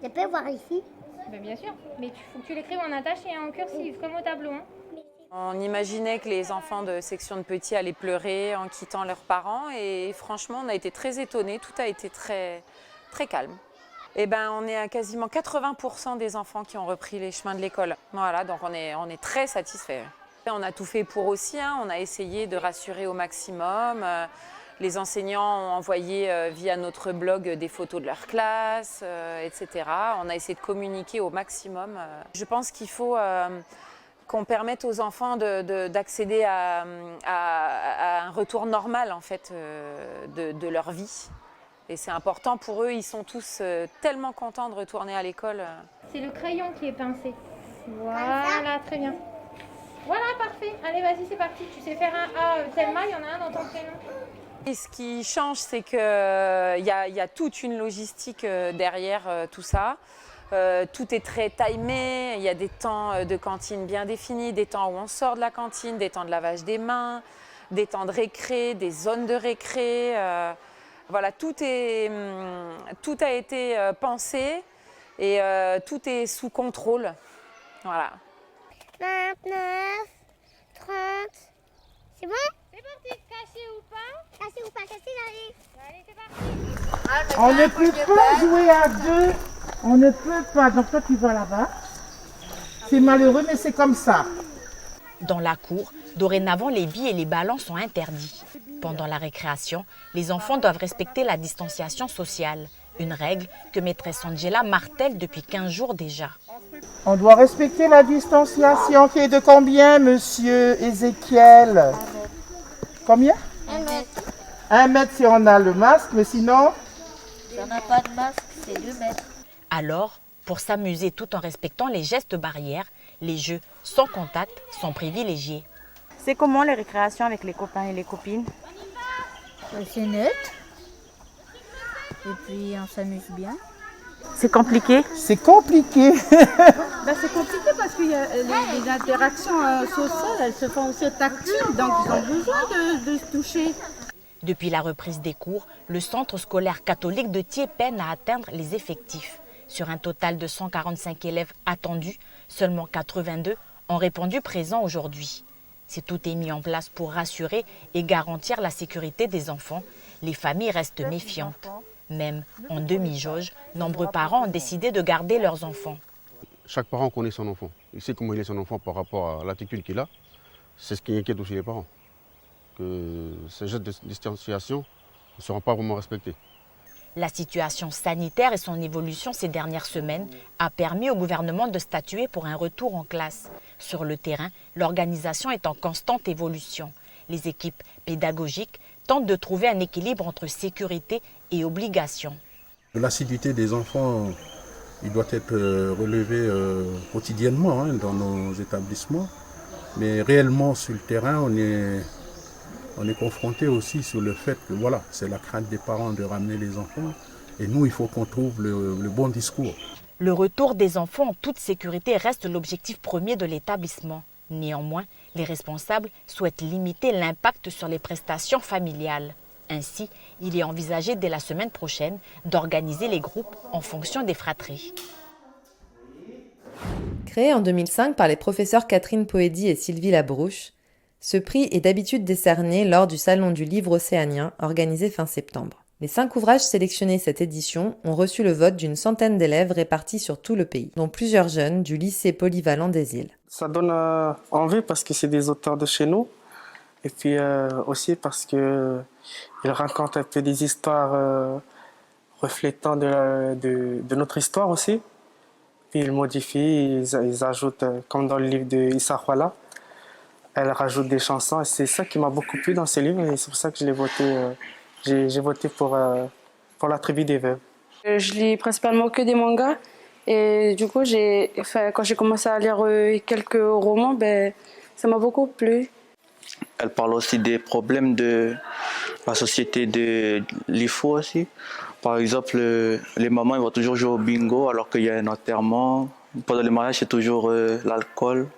Je peux voir ici? Ben, bien sûr, mais il faut que tu l'écrives en attaché et en cursive, comme au tableau. Hein. On imaginait que les enfants de section de petits allaient pleurer en quittant leurs parents et franchement, on a été très étonnés. Tout a été très, très calme. Et ben, on est à quasiment 80% des enfants qui ont repris les chemins de l'école. Voilà, donc on est très satisfaits. On a tout fait pour aussi, hein. On a essayé de rassurer au maximum. Les enseignants ont envoyé via notre blog des photos de leur classe, etc. On a essayé de communiquer au maximum. Je pense qu'il faut qu'on permette aux enfants d'accéder à un retour normal en fait, de leur vie. Et c'est important pour eux, ils sont tous tellement contents de retourner à l'école. C'est le crayon qui est pincé. Voilà, très bien. Voilà, parfait. Allez, vas-y, c'est parti. Tu sais faire un A, Thelma, il y en a un dans ton prénom. Et ce qui change, c'est qu'il y a toute une logistique derrière tout ça. Tout est très timé, il y a des temps de cantine bien définis, des temps où on sort de la cantine, des temps de lavage des mains, des temps de récré, des zones de récré. Voilà, tout a été pensé et tout est sous contrôle. Voilà. 29, 30. C'est bon? C'est parti, caché ou pas? Cassé ou pas cassé, j'arrive. Allez, c'est parti. On ne peut pas jouer à deux. On ne peut pas. Donc toi, tu vas là-bas. C'est malheureux, mais c'est comme ça. Dans la cour, dorénavant, les billes et les ballons sont interdits. Pendant la récréation, les enfants doivent respecter la distanciation sociale, une règle que maîtresse Angela martèle depuis 15 jours déjà. On doit respecter la distanciation qui est de combien, monsieur Ézéchiel? Combien? 1 mètre. 1 mètre si on a le masque, mais sinon... Si on n'a pas de masque, c'est 2 mètres. Alors, pour s'amuser tout en respectant les gestes barrières, les jeux sans contact sont privilégiés. C'est comment les récréations avec les copains et les copines? C'est net. Et puis on s'amuse bien. C'est compliqué? C'est compliqué. C'est compliqué parce que les interactions sociales, elles se font aussi tactiles, donc ils ont besoin de se toucher. Depuis la reprise des cours, le centre scolaire catholique de Thiers peine à atteindre les effectifs. Sur un total de 145 élèves attendus, seulement 82 ont répondu présents aujourd'hui. Si tout est mis en place pour rassurer et garantir la sécurité des enfants, les familles restent méfiantes. Même en demi-jauge, nombreux parents ont décidé de garder leurs enfants. Chaque parent connaît son enfant. Il sait comment il est son enfant par rapport à l'attitude qu'il a. C'est ce qui inquiète aussi les parents. Que ces gestes de distanciation ne seront pas vraiment respectés. La situation sanitaire et son évolution ces dernières semaines a permis au gouvernement de statuer pour un retour en classe. Sur le terrain, l'organisation est en constante évolution. Les équipes pédagogiques tentent de trouver un équilibre entre sécurité et obligation. L'assiduité des enfants, il doit être relevé quotidiennement dans nos établissements. Mais réellement, sur le terrain, on est confronté aussi sur le fait que voilà, c'est la crainte des parents de ramener les enfants. Et nous, il faut qu'on trouve le bon discours. Le retour des enfants en toute sécurité reste l'objectif premier de l'établissement. Néanmoins, les responsables souhaitent limiter l'impact sur les prestations familiales. Ainsi, il est envisagé dès la semaine prochaine d'organiser les groupes en fonction des fratries. Créé en 2005 par les professeurs Catherine Poédy et Sylvie Labrouche, ce prix est d'habitude décerné lors du Salon du Livre océanien organisé fin septembre. Les 5 ouvrages sélectionnés cette édition ont reçu le vote d'une centaine d'élèves répartis sur tout le pays, dont plusieurs jeunes du lycée polyvalent des îles. Ça donne envie parce que c'est des auteurs de chez nous et puis aussi parce qu'ils racontent un peu des histoires reflétant de notre histoire aussi. Puis ils modifient, ils ajoutent, comme dans le livre de Issa Huala, elle rajoute des chansons et c'est ça qui m'a beaucoup plu dans ce livre et c'est pour ça que je l'ai voté. J'ai voté pour la tribu des veuves. Je lis principalement que des mangas et du coup, quand j'ai commencé à lire quelques romans, ça m'a beaucoup plu. Elle parle aussi des problèmes de la société de l'IFO aussi. Par exemple, les mamans ils vont toujours jouer au bingo alors qu'il y a un enterrement. Pendant le mariage, c'est toujours l'alcool.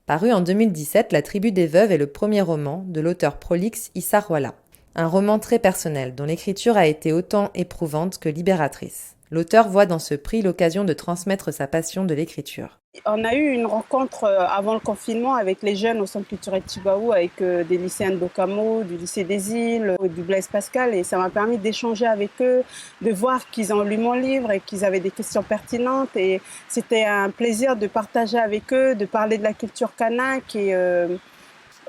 Paru en 2017, La tribu des veuves est le premier roman de l'auteur prolixe Issa Huala. Un roman très personnel, dont l'écriture a été autant éprouvante que libératrice. L'auteur voit dans ce prix l'occasion de transmettre sa passion de l'écriture. On a eu une rencontre avant le confinement avec les jeunes au Centre culturel Tibaou, avec des lycéens de Bocamo, du lycée des Îles, du Blaise Pascal, et ça m'a permis d'échanger avec eux, de voir qu'ils ont lu mon livre et qu'ils avaient des questions pertinentes. Et c'était un plaisir de partager avec eux, de parler de la culture kanak et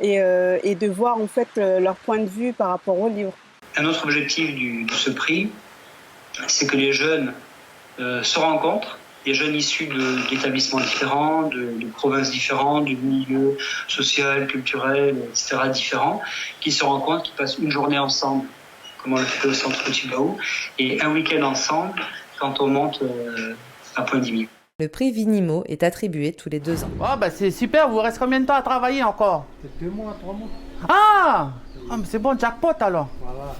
de voir en fait leur point de vue par rapport au livre. Un autre objectif de ce prix, c'est que les jeunes se rencontrent, les jeunes issus d'établissements différents, de provinces différentes, de milieux social, culturels, etc. différents, qui se rencontrent, qui passent une journée ensemble, comme on le fait au centre Tibaou, et un week-end ensemble quand on monte à Pointe-Dimier. Le prix Vinimo est attribué tous les 2 ans. Oh bah c'est super, vous reste combien de temps à travailler encore? 2 mois, 3 mois. Ah, mais c'est bon, jackpot alors. Voilà.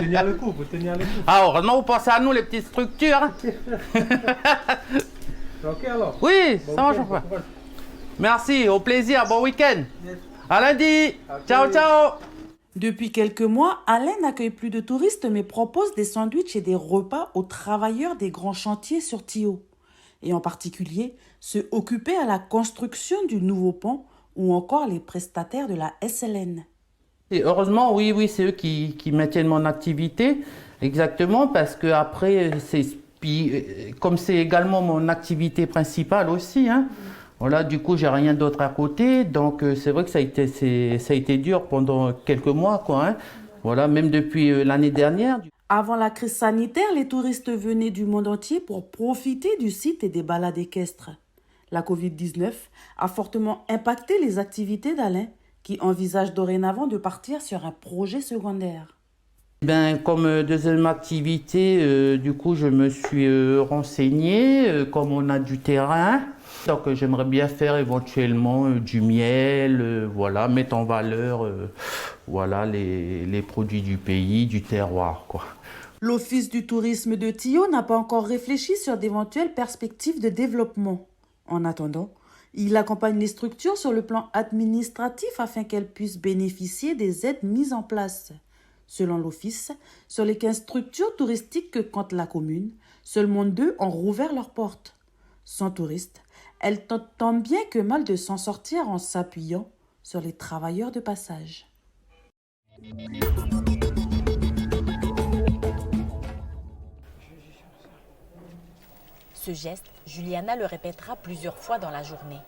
Tenir le coup, faut tenir le coup. Ah, heureusement vous pensez à nous les petites structures. Hein. C'est ok alors? Oui, bon ça marche pas. Merci, au plaisir, bon week-end. Yes. À lundi. Okay. Ciao, ciao. Depuis quelques mois, Alain n'accueille plus de touristes mais propose des sandwichs et des repas aux travailleurs des grands chantiers sur Tio. Et en particulier, ceux occupés à la construction du nouveau pont ou encore les prestataires de la SLN. Et heureusement, oui, c'est eux qui maintiennent mon activité, exactement, parce que après, comme c'est également mon activité principale aussi, hein, voilà, du coup, j'ai rien d'autre à côté, donc c'est vrai que ça a été dur pendant quelques mois, quoi, hein, voilà, même depuis l'année dernière. Avant la crise sanitaire, les touristes venaient du monde entier pour profiter du site et des balades équestres. La Covid-19 a fortement impacté les activités d'Alain, qui envisage dorénavant de partir sur un projet secondaire. Comme deuxième activité, du coup, je me suis renseigné, comme on a du terrain. Donc, j'aimerais bien faire éventuellement du miel, voilà, mettre en valeur voilà, les produits du pays, du terroir, quoi. L'Office du tourisme de Tio n'a pas encore réfléchi sur d'éventuelles perspectives de développement. En attendant, il accompagne les structures sur le plan administratif afin qu'elles puissent bénéficier des aides mises en place. Selon l'Office, sur les 15 structures touristiques que compte la commune, seulement 2 ont rouvert leurs portes. Sans touristes, elles tentent tant bien que mal de s'en sortir en s'appuyant sur les travailleurs de passage. Ce geste, Juliana le répétera plusieurs fois dans la journée.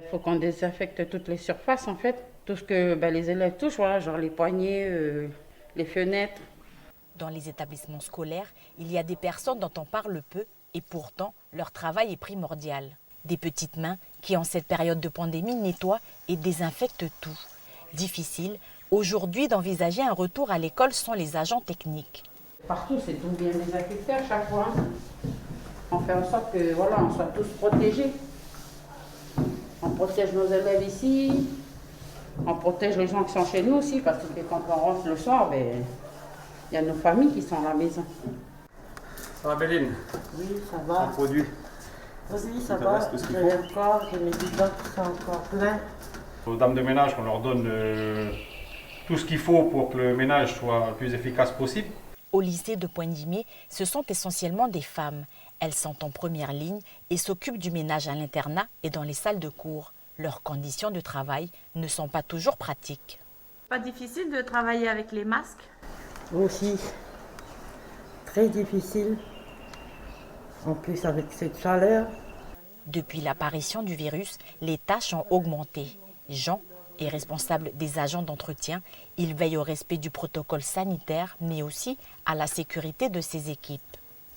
Il faut qu'on désinfecte toutes les surfaces, en fait, tout ce que les élèves touchent, voilà, genre les poignées, les fenêtres. Dans les établissements scolaires, il y a des personnes dont on parle peu et pourtant leur travail est primordial. Des petites mains qui, en cette période de pandémie, nettoient et désinfectent tout. Difficile aujourd'hui d'envisager un retour à l'école sans les agents techniques. Partout, c'est tout bien désinfecté à chaque fois. On fait en sorte que voilà, on soit tous protégés. On protège nos élèves ici, on protège les gens qui sont chez nous aussi, parce que quand on rentre le soir, il y a nos familles qui sont à la maison. Ça va, Béline? Oui, ça va. Un produit? Oui, ça va. J'ai encore, j'ai mes bidons qui sont encore pleins. Aux dames de ménage, on leur donne tout ce qu'il faut pour que le ménage soit le plus efficace possible. Au lycée de Pointe-Dimier, ce sont essentiellement des femmes. Elles sont en première ligne et s'occupent du ménage à l'internat et dans les salles de cours. Leurs conditions de travail ne sont pas toujours pratiques. Pas difficile de travailler avec les masques? Aussi, très difficile. En plus avec cette chaleur. Depuis l'apparition du virus, les tâches ont augmenté. Jean est responsable des agents d'entretien. Il veille au respect du protocole sanitaire, mais aussi à la sécurité de ses équipes.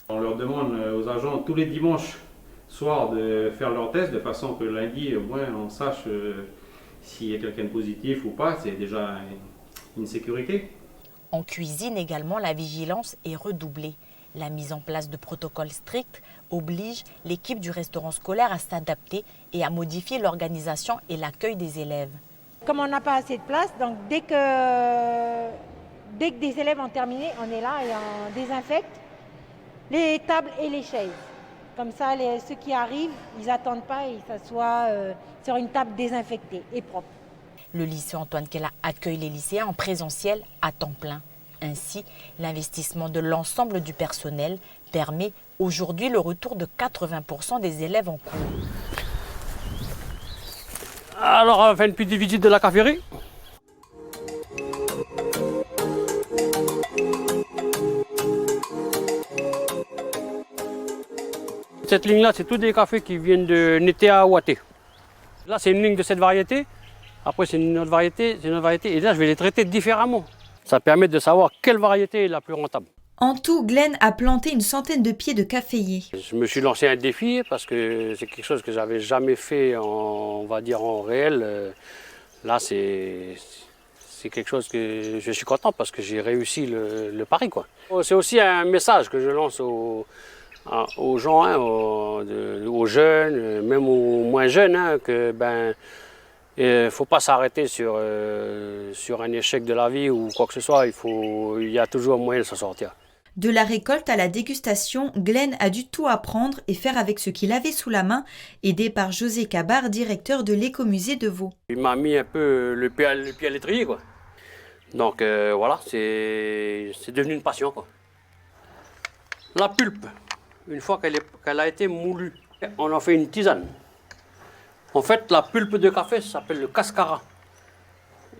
On leur demande aux agents tous les dimanches soirs de faire leur test de façon que lundi, au moins, on sache s'il y a quelqu'un de positif ou pas. C'est déjà une sécurité. En cuisine également, la vigilance est redoublée. La mise en place de protocoles stricts oblige l'équipe du restaurant scolaire à s'adapter et à modifier l'organisation et l'accueil des élèves. Comme on n'a pas assez de place, donc dès que des élèves ont terminé, on est là et on désinfecte les tables et les chaises. Comme ça, ceux qui arrivent, ils n'attendent pas et ils s'assoient sur une table désinfectée et propre. Le lycée Antoine Kella accueille les lycéens en présentiel à temps plein. Ainsi, l'investissement de l'ensemble du personnel permet aujourd'hui le retour de 80% des élèves en cours. Alors, on fait une petite visite de la cafétéria. Cette ligne-là, c'est tous des cafés qui viennent de Netea Ouaté. Là, c'est une ligne de cette variété. Après, c'est une autre variété, et là, je vais les traiter différemment. Ça permet de savoir quelle variété est la plus rentable. En tout, Glenn a planté une centaine de pieds de caféiers. Je me suis lancé un défi parce que c'est quelque chose que j'avais jamais fait, on va dire en réel. Là, c'est quelque chose que je suis content parce que j'ai réussi le pari, quoi. C'est aussi un message que je lance aux gens, hein, aux jeunes, même aux moins jeunes, hein, que il ne faut pas s'arrêter sur un échec de la vie ou quoi que ce soit. Il y a toujours un moyen de s'en sortir. De la récolte à la dégustation, Glenn a dû tout apprendre et faire avec ce qu'il avait sous la main, aidé par José Cabar, directeur de l'écomusée de Vaud. Il m'a mis un peu le pied à l'étrier, quoi. Donc voilà, c'est devenu une passion, quoi. La pulpe, une fois qu'elle a été moulue, on en fait une tisane. En fait, la pulpe de café s'appelle le cascara.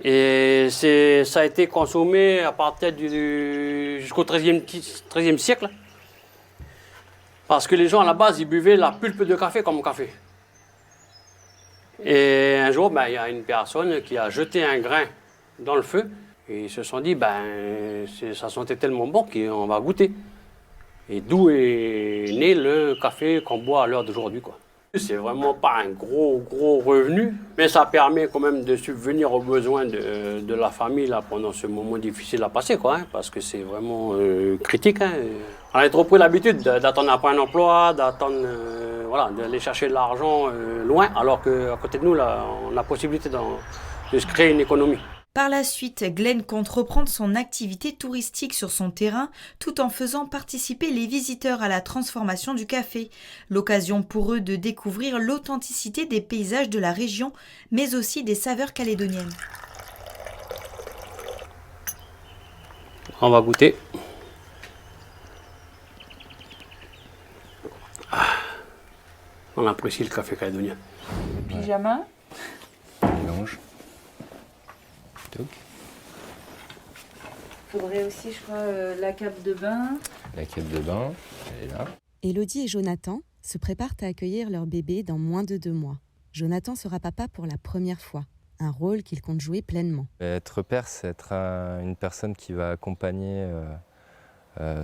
Et ça a été consommé à partir jusqu'au XIIIe siècle. Parce que les gens, à la base, ils buvaient la pulpe de café comme café. Et un jour, il y a une personne qui a jeté un grain dans le feu. Et ils se sont dit, ça sentait tellement bon qu'on va goûter. Et d'où est né le café qu'on boit à l'heure d'aujourd'hui, quoi. C'est vraiment pas un gros revenu, mais ça permet quand même de subvenir aux besoins de la famille là, pendant ce moment difficile à passer, quoi, hein, parce que c'est vraiment critique. Hein. On a trop pris l'habitude d'attendre après un emploi, d'aller chercher de l'argent loin, alors qu'à côté de nous, là, on a la possibilité de se créer une économie. Par la suite, Glenn compte reprendre son activité touristique sur son terrain tout en faisant participer les visiteurs à la transformation du café. L'occasion pour eux de découvrir l'authenticité des paysages de la région, mais aussi des saveurs calédoniennes. On va goûter. On apprécie le café calédonien. Le pyjama. Mélange. Il faudrait aussi, je crois, la cape de bain. La cape de bain, elle est là. Élodie et Jonathan se préparent à accueillir leur bébé dans moins de 2 mois. Jonathan sera papa pour la première fois, un rôle qu'il compte jouer pleinement. Être père, c'est être une personne qui va accompagner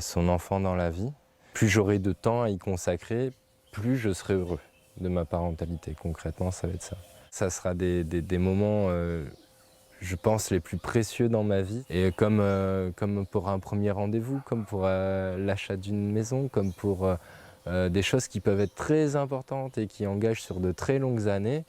son enfant dans la vie. Plus j'aurai de temps à y consacrer, plus je serai heureux de ma parentalité. Concrètement, ça va être ça. Ça sera des moments... je pense, les plus précieux dans ma vie. Et comme pour un premier rendez-vous, comme pour l'achat d'une maison, comme pour des choses qui peuvent être très importantes et qui engagent sur de très longues années,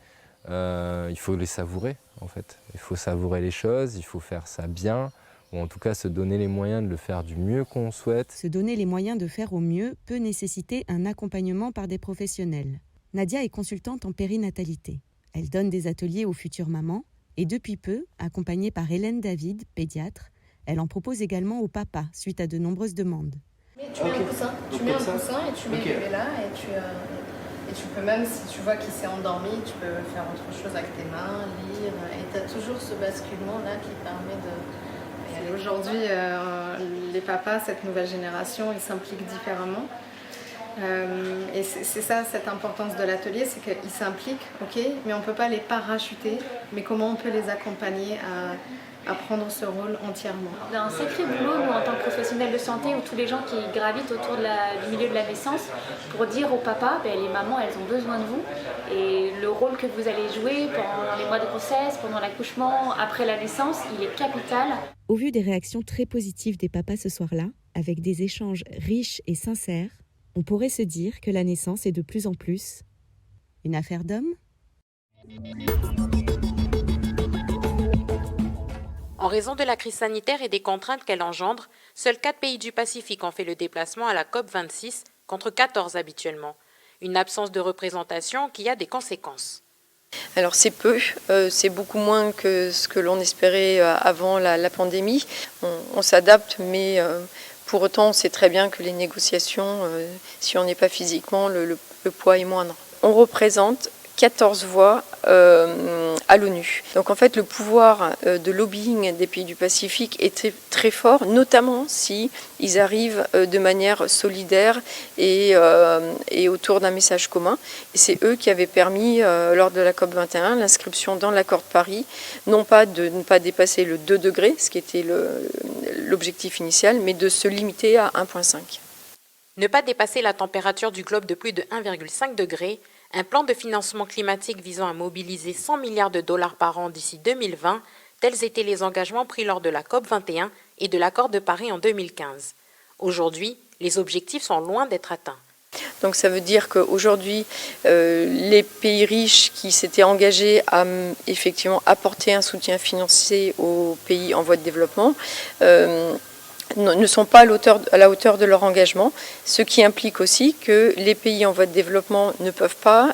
il faut les savourer, en fait. Il faut savourer les choses, il faut faire ça bien, ou en tout cas se donner les moyens de le faire du mieux qu'on souhaite. Se donner les moyens de faire au mieux peut nécessiter un accompagnement par des professionnels. Nadia est consultante en périnatalité. Elle donne des ateliers aux futures mamans, et depuis peu, accompagnée par Hélène David, pédiatre, elle en propose également aux papas suite à de nombreuses demandes. Mais tu mets un coussin, et tu mets le bébé là et tu peux même, si tu vois qu'il s'est endormi, tu peux faire autre chose avec tes mains, lire, et tu as toujours ce basculement là qui permet de... Aujourd'hui, les papas, cette nouvelle génération, ils s'impliquent différemment. Et c'est ça, cette importance de l'atelier, c'est qu'ils s'impliquent, ok, mais on ne peut pas les parachuter, mais comment on peut les accompagner à prendre ce rôle entièrement. On a un sacré boulot, nous, en tant que professionnels de santé, ou tous les gens qui gravitent autour du milieu de la naissance, pour dire aux papas, les mamans, elles ont besoin de vous, et le rôle que vous allez jouer pendant les mois de grossesse, pendant l'accouchement, après la naissance, il est capital. Au vu des réactions très positives des papas ce soir-là, avec des échanges riches et sincères, on pourrait se dire que la naissance est de plus en plus une affaire d'hommes. En raison de la crise sanitaire et des contraintes qu'elle engendre, seuls 4 pays du Pacifique ont fait le déplacement à la COP26, contre 14 habituellement. Une absence de représentation qui a des conséquences. Alors c'est peu, c'est beaucoup moins que ce que l'on espérait avant la pandémie. On s'adapte, mais pour autant on sait très bien que les négociations, si on n'est pas physiquement, le poids est moindre. On représente 14 voix à l'ONU. Donc en fait le pouvoir de lobbying des pays du Pacifique est très, très fort, notamment si ils arrivent de manière solidaire et autour d'un message commun. Et c'est eux qui avaient permis lors de la COP21 l'inscription dans l'accord de Paris, non pas de ne pas dépasser le 2 degrés, ce qui était l'objectif initial, mais de se limiter à 1,5. Ne pas dépasser la température du globe de plus de 1,5 degré, un plan de financement climatique visant à mobiliser 100 milliards de dollars par an d'ici 2020, tels étaient les engagements pris lors de la COP21 et de l'accord de Paris en 2015. Aujourd'hui, les objectifs sont loin d'être atteints. Donc ça veut dire qu'aujourd'hui, les pays riches qui s'étaient engagés à effectivement apporter un soutien financier aux pays en voie de développement, ne sont pas à la hauteur de leur engagement, ce qui implique aussi que les pays en voie de développement ne peuvent pas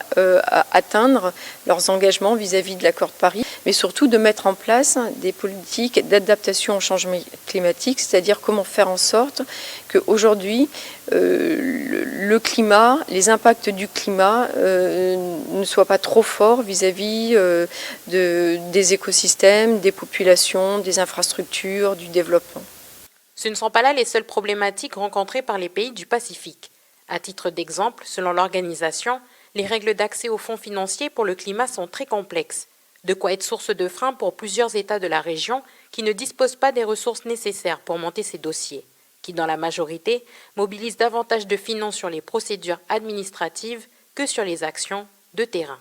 atteindre leurs engagements vis-à-vis de l'accord de Paris, mais surtout de mettre en place des politiques d'adaptation au changement climatique, c'est-à-dire comment faire en sorte qu'aujourd'hui, le climat, les impacts du climat ne soient pas trop forts vis-à-vis des écosystèmes, des populations, des infrastructures, du développement. Ce ne sont pas là les seules problématiques rencontrées par les pays du Pacifique. À titre d'exemple, selon l'organisation, les règles d'accès aux fonds financiers pour le climat sont très complexes, de quoi être source de frein pour plusieurs États de la région qui ne disposent pas des ressources nécessaires pour monter ces dossiers, qui dans la majorité mobilisent davantage de finances sur les procédures administratives que sur les actions de terrain.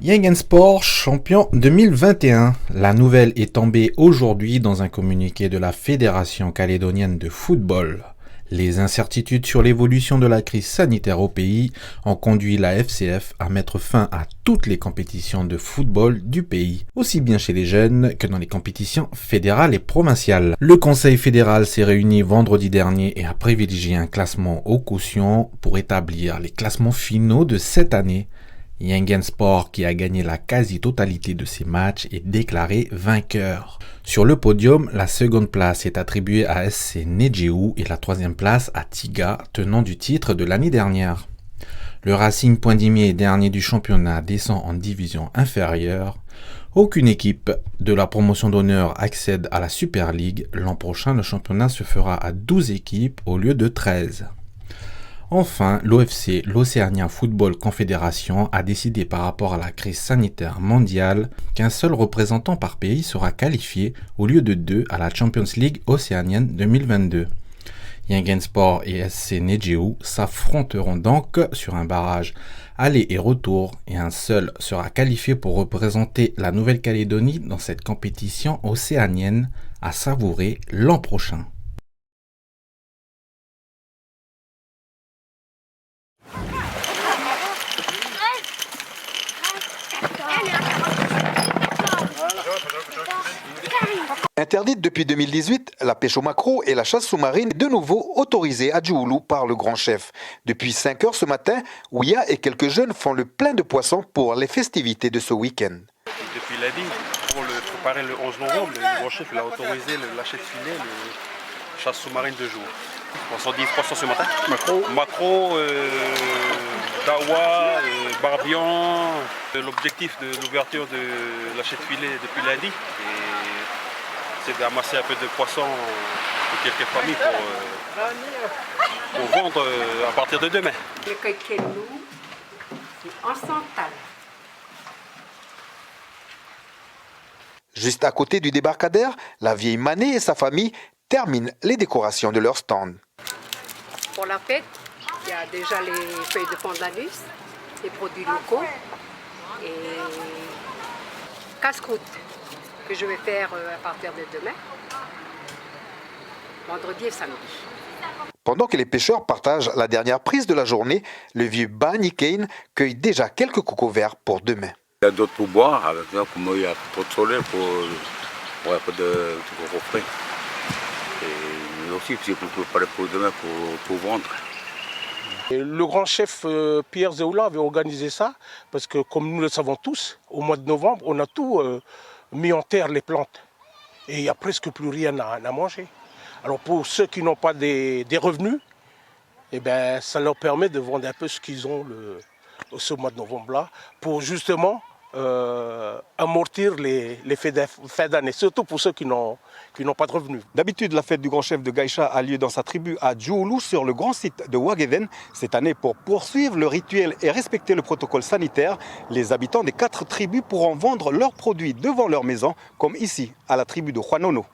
Yangensport champion 2021. La nouvelle est tombée aujourd'hui dans un communiqué de la Fédération calédonienne de football. Les incertitudes sur l'évolution de la crise sanitaire au pays ont conduit la FCF à mettre fin à toutes les compétitions de football du pays, aussi bien chez les jeunes que dans les compétitions fédérales et provinciales. Le Conseil fédéral s'est réuni vendredi dernier et a privilégié un classement aux cautions pour établir les classements finaux de cette année. Yangensport, qui a gagné la quasi-totalité de ses matchs, est déclaré vainqueur. Sur le podium, la seconde place est attribuée à SC Nejewu et la troisième place à Tiga, tenant du titre de l'année dernière. Le Racing Poindimié, dernier du championnat, descend en division inférieure. Aucune équipe de la promotion d'honneur accède à la Super League. L'an prochain, le championnat se fera à 12 équipes au lieu de 13. Enfin, l'OFC, l'Oceania Football Confédération, a décidé par rapport à la crise sanitaire mondiale qu'un seul représentant par pays sera qualifié au lieu de 2 à la Champions League océanienne 2022. Yangensport et SC Nejewu s'affronteront donc sur un barrage aller et retour et un seul sera qualifié pour représenter la Nouvelle-Calédonie dans cette compétition océanienne à savourer l'an prochain. Interdite depuis 2018, la pêche au maquereau et la chasse sous-marine est de nouveau autorisée à Djouloulou par le grand chef. Depuis 5 heures ce matin, Ouya et quelques jeunes font le plein de poissons pour les festivités de ce week-end. Depuis lundi, pour préparer le 11 novembre, le grand chef a autorisé le lâcher de filet, la chasse sous-marine de jour. On dit poissons ce matin. Maquereau, dawa, barbian. L'objectif de l'ouverture de lâcher de filet depuis lundi, c'est d'amasser un peu de poissons pour quelques familles pour vendre à partir de demain. Le Kaikelou, c'est en santal. Juste à côté du débarcadère, la vieille Mané et sa famille terminent les décorations de leur stand. Pour la fête, il y a déjà les feuilles de pandanus, les produits locaux et casse-croûte que je vais faire à partir de demain, vendredi et samedi. Pendant que les pêcheurs partagent la dernière prise de la journée, le vieux Bani Kane cueille déjà quelques cocots verts pour demain. Il y a d'autres pour boire, avec ça, comme il y a trop de soleil pour un peu de coco frais. Et aussi, c'est pour préparer pour demain pour vendre. Et le grand chef Pierre Zéoula avait organisé ça, parce que comme nous le savons tous, au mois de novembre, on a tout mis en terre, les plantes. Et il n'y a presque plus rien à manger. Alors pour ceux qui n'ont pas des revenus, eh ben, ça leur permet de vendre un peu ce qu'ils ont ce mois de novembre-là, pour justement amortir les fêtes d'année, surtout pour ceux qui n'ont pas de revenus. D'habitude, la fête du grand chef de Gaïcha a lieu dans sa tribu à Djouloulou, sur le grand site de Ouagheden. Cette année, pour poursuivre le rituel et respecter le protocole sanitaire, les habitants des 4 tribus pourront vendre leurs produits devant leur maison, comme ici, à la tribu de Juanono.